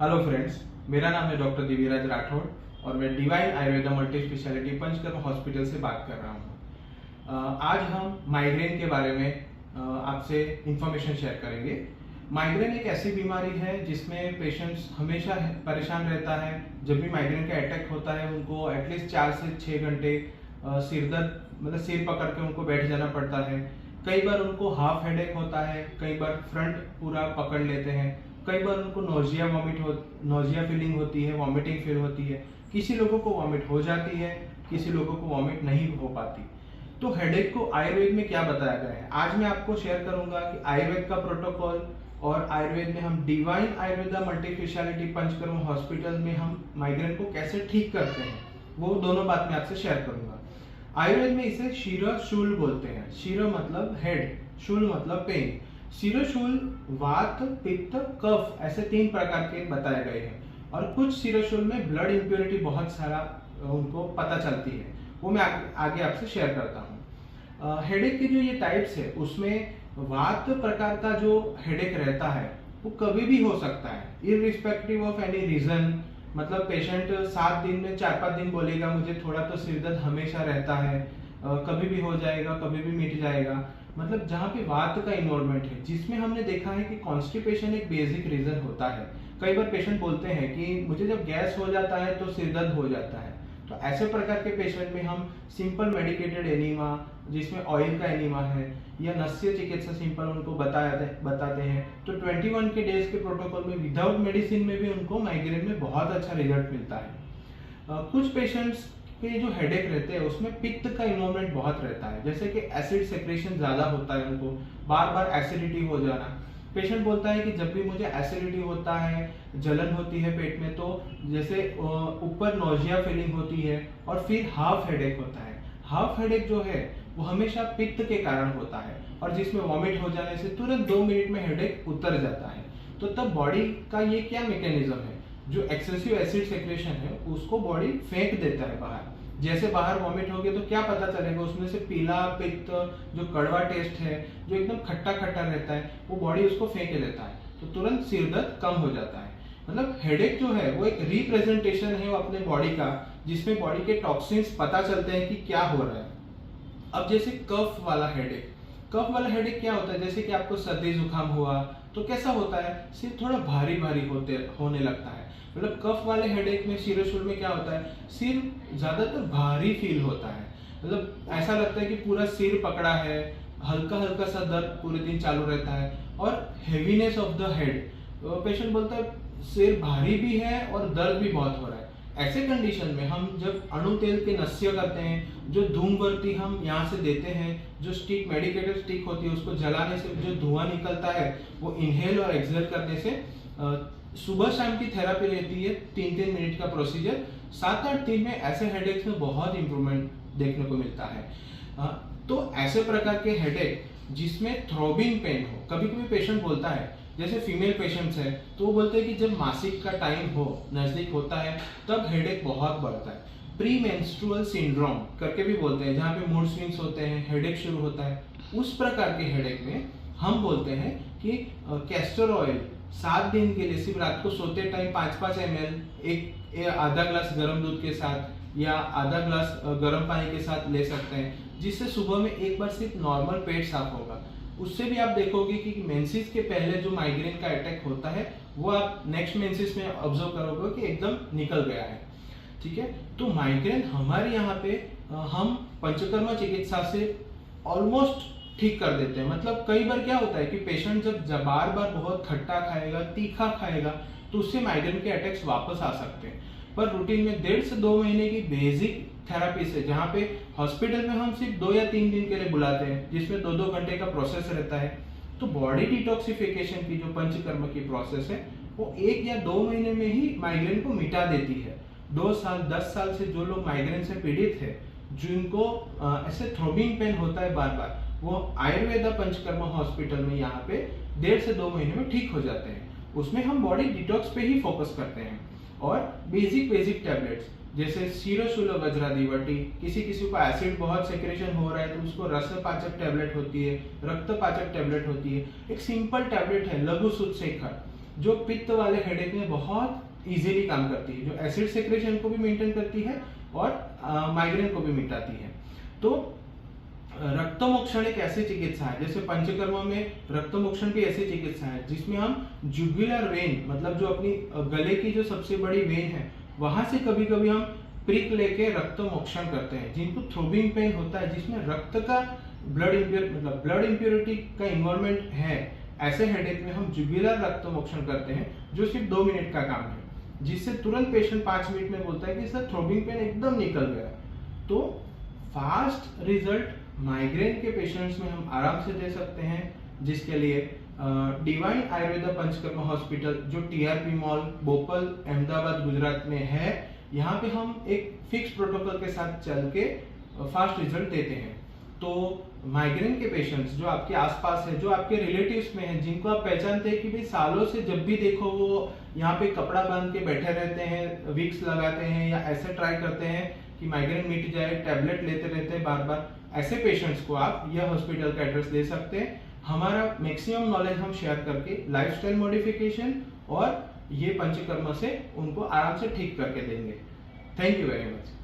Hello friends, मेरा नाम है डॉक्टर दिव्यराज राठौड़ और मैं divine Ayurveda multi speciality panchakarma hospital से बात कर रहा हूँ। आज हम माइग्रेन के बारे में आपसे इंफॉर्मेशन शेयर करेंगे। माइग्रेन एक ऐसी बीमारी है जिसमें पेशेंट्स हमेशा परेशान रहता है। जब भी माइग्रेन का अटैक होता है उनको एटलीस्ट 4 से 6 घंटे सिर दर्द मतलब सिर पकड़ के उनको बैठ जाना पड़ता है। कई बार उनको हाफ हेडेक होता है, कई बार फ्रंट पूरा पकड़ लेते हैं, कई बार उनको नोजिया फीलिंग होती है, वॉमिटिंग फील होती है। किसी लोगों को वॉमिट हो जाती है, किसी लोगों को वॉमिट नहीं हो पाती। तो हेडेक को आयुर्वेद में क्या बताया गया है, आज मैं आपको शेयर करूंगा कि आयुर्वेद का प्रोटोकॉल और आयुर्वेद में हम divine Ayurveda multi speciality panchakarma hospital में हम माइग्रेन को कैसे ठीक करते हैं, वो दोनों बात मैं आपसे शेयर करूंगा। आयुर्वेद में इसे शिर शूल बोलते हैं। शिर मतलब हेड, शूल मतलब पेन। शिरोशूल वात, पित्त, कफ ऐसे 3 प्रकार के बताए गए हैं और कुछ शिरोशूल में ब्लड इम्प्योरिटी बहुत सारा उनको पता चलती है, वो मैं आगे आपसे शेयर करता हूँ। हेडेक के जो ये टाइप्स है उसमें वात प्रकार का जो हेडेक रहता है वो कभी भी हो सकता है इररिस्पेक्टिव ऑफ एनी रीजन। मतलब पेशेंट 7 दिन में 4-5 दिन बोलेगा मुझे थोड़ा तो सिर दर्द हमेशा रहता है, कभी भी हो जाएगा, कभी भी मिट जाएगा। मतलब जहाँ पे वात का इन्वॉल्वमेंट है, जिसमें हमने देखा है कि कॉन्स्टिपेशन एक बेसिक रीजन होता है। कई बार पेशेंट बोलते हैं कि मुझे जब गैस हो जाता है तो सिर दर्द हो जाता है। तो ऐसे प्रकार के पेशेंट में हम सिंपल मेडिकेटेड एनीमा, जिसमें ऑयल का एनीमा है, या नस्य चिकित्सा सिंपल उनको बताते हैं। तो 21 के डेज के प्रोटोकॉल में विदाउट मेडिसिन में भी उनको माइग्रेन में बहुत अच्छा रिजल्ट मिलता है। कुछ पेशेंट्स के जो हेडेक रहते हैं उसमें पित्त का इन्वॉल्वमेंट बहुत रहता है, जैसे कि एसिड सेक्रेशन ज्यादा होता है, उनको बार बार एसिडिटी हो जाना। पेशेंट बोलता है कि जब भी मुझे एसिडिटी होता है, जलन होती है पेट में, तो जैसे ऊपर नोजिया फीलिंग होती है और फिर हाफ हेडेक होता है। हाफ हेडेक जो है वो हमेशा पित्त के कारण होता है और जिसमें वॉमिट हो जाने से तुरंत 2 मिनट में हेडेक उतर जाता है। तो तब बॉडी का ये क्या मैकेनिज्म है, जो एक्सेसिव एसिड सेक्रेशन है उसको बॉडी फेंक देता है बाहर। जैसे बाहर वॉमिट हो गया तो क्या पता चलेगा, उसमें से पीला पित्त जो कड़वा टेस्ट है, जो एकदम खट्टा खट्टा रहता है, वो बॉडी उसको फेंक देता है, तो तुरंत सिर दर्द कम हो जाता है। मतलब हेडेक जो है वो एक रिप्रेजेंटेशन है वो अपने बॉडी का, जिसमें बॉडी के टॉक्सिन्स पता चलते हैं कि क्या हो रहा है। अब जैसे कफ वाला हेडेक, कफ वाला हेडेक क्या होता है, जैसे कि आपको सर्दी जुकाम हुआ तो कैसा होता है, सिर थोड़ा भारी भारी होने लगता है। मतलब कफ वाले हेडेक में शिरोशूल में क्या होता है, सिर ज्यादातर भारी फील होता है। मतलब ऐसा लगता है कि पूरा सिर पकड़ा है, हल्का हल्का सा दर्द पूरे दिन चालू रहता है और heaviness of the head. Patient बोलता है सिर भारी भी है और दर्द भी बहुत हो रहा है। ऐसे कंडीशन में हम जब अणु तेल के नस्य करते हैं, जो धूमवर्ती हम यहाँ से देते हैं, जो स्टिक मेडिकेटेड स्टिक होती है उसको जलाने से जो धुआं निकलता है वो इनहेल और एक्सहेल करने से सुबह शाम की थेरापी रहती है, 3-3 मिनट का प्रोसीजर। 7-8 दिन में ऐसे हेडेक्स में बहुत इंप्रूवमेंट देखने को मिलता है। तो ऐसे प्रकार के हेडेक जिसमें थ्रोबिंग पेन हो, कभी कभी पेशेंट बोलता है, जैसे फीमेल पेशेंट्स है तो वो बोलते हैं कि जब मासिक का टाइम हो नजदीक होता है तब हेडेक बहुत बढ़ता है। प्री मेंस्ट्रुअल सिंड्रोम करके भी बोलते हैं, जहाँ पे मूड स्विंग्स होते हैं, हेडेक शुरू होता है। उस प्रकार के हेडेक में हम बोलते हैं कि कैस्टर ऑयल 7 दिन के लिए सिर्फ रात को सोते टाइम 5-5 ml एक आधा ग्लास गर्म दूध के साथ या आधा ग्लास गर्म पानी के साथ ले सकते हैं, जिससे सुबह में एक बार सिर्फ नॉर्मल पेट साफ होगा। उससे भी आप देखोगे कि मेंसेस के पहले जो माइग्रेन का अटैक होता है वो आप नेक्स्ट मेंसेस में ऑब्जर्व करोगे कि एकदम निकल गया है। ठीक है, तो माइग्रेन हमारे यहाँ पे हम पंचकर्मा चिकित्सा से ऑलमोस्ट ठीक कर देते हैं। मतलब कई बार क्या होता है कि पेशेंट जब बार बार बहुत खट्टा खाएगा, तीखा खाएगा, तो उससे माइग्रेन के अटैक्स वापस आ सकते हैं। पर रूटीन में 1.5 से 2 महीने की बेसिक थेरापी से, जहाँ पे हॉस्पिटल में हम सिर्फ 2 या 3 दिन के लिए बुलाते हैं, जिसमें 2-2 घंटे का प्रोसेस रहता है, तो बॉडी डिटॉक्सिफिकेशन की जो पंचकर्म की प्रोसेस है वो 1 या 2 महीने में ही माइग्रेन को मिटा देती है। 2 साल 10 साल से जो लोग माइग्रेन से पीड़ित है, जिनको ऐसे थ्रोबिंग पेन होता है बार बार, वो आयुर्वेदा पंचकर्मा हॉस्पिटल में यहाँ पे 1.5 से 2 महीने में ठीक हो जाते हैं। उसमें हम बॉडी डिटॉक्स पे ही फोकस करते हैं और बेसिक टैबलेट्स जैसे शिरोशूल वज्रादिवटी, किसी को एसिड बहुत सेक्रेशन हो रहा है तो उसको रसपाचक टैबलेट होती है, रक्तपाचक टैबलेट होती है। एक सिंपल टैबलेट है लघु सुतशेखर, जो पित्त वाले हेडेक में बहुत इजीली काम करती है, जो एसिड सेक्रेशन को भी मेंटेन करती है और माइग्रेन को भी मिटाती है। तो रक्तमोक्षण एक ऐसी चिकित्सा है, जैसे पंचकर्म में रक्तमोक्षण भी ऐसी चिकित्सा है जिसमें हम जुगुलर वेन, मतलब जो अपनी गले की जो सबसे बड़ी वेन है वहां से कभी कभी हम प्रिक लेके रक्तमोक्षण करते हैं, जिनको थ्रोबिंग पेन होता है, जिसमें रक्त का ब्लड इम्प्योरिटी का इन्वॉल्वमेंट है। ऐसे हेडेक में हम जुगुलर रक्तमोक्षण करते हैं, जो सिर्फ 2 मिनट का काम है, जिससे तुरंत पेशेंट 5 मिनट में बोलता है कि सर थ्रोबिंग पेन एकदम निकल गया। तो फास्ट रिजल्ट माइग्रेन के पेशेंट्स में हम आराम से दे सकते हैं, जिसके लिए डिवाइन आयुर्वेदा पंचकर्म हॉस्पिटल जो टीआरपी मॉल बोपल अहमदाबाद गुजरात में है, यहाँ पे हम एक फिक्स प्रोटोकॉल के साथ चल के फास्ट रिजल्ट देते हैं। तो माइग्रेन के पेशेंट्स जो आपके आसपास है, जो आपके रिलेटिव्स में हैं, जिनको आप पहचानते हैं कि भाई सालों से जब भी देखो वो यहाँ पे कपड़ा बांध के बैठे रहते हैं, विक्स लगाते हैं या ऐसे ट्राई करते हैं कि माइग्रेन मिट जाए, टैबलेट लेते रहते हैं बार बार, ऐसे पेशेंट्स को आप यह हॉस्पिटल का एड्रेस दे सकते हैं। हमारा मैक्सिमम नॉलेज हम शेयर करके लाइफस्टाइल मॉडिफिकेशन और ये पंचकर्म से उनको आराम से ठीक करके देंगे। Thank you very much.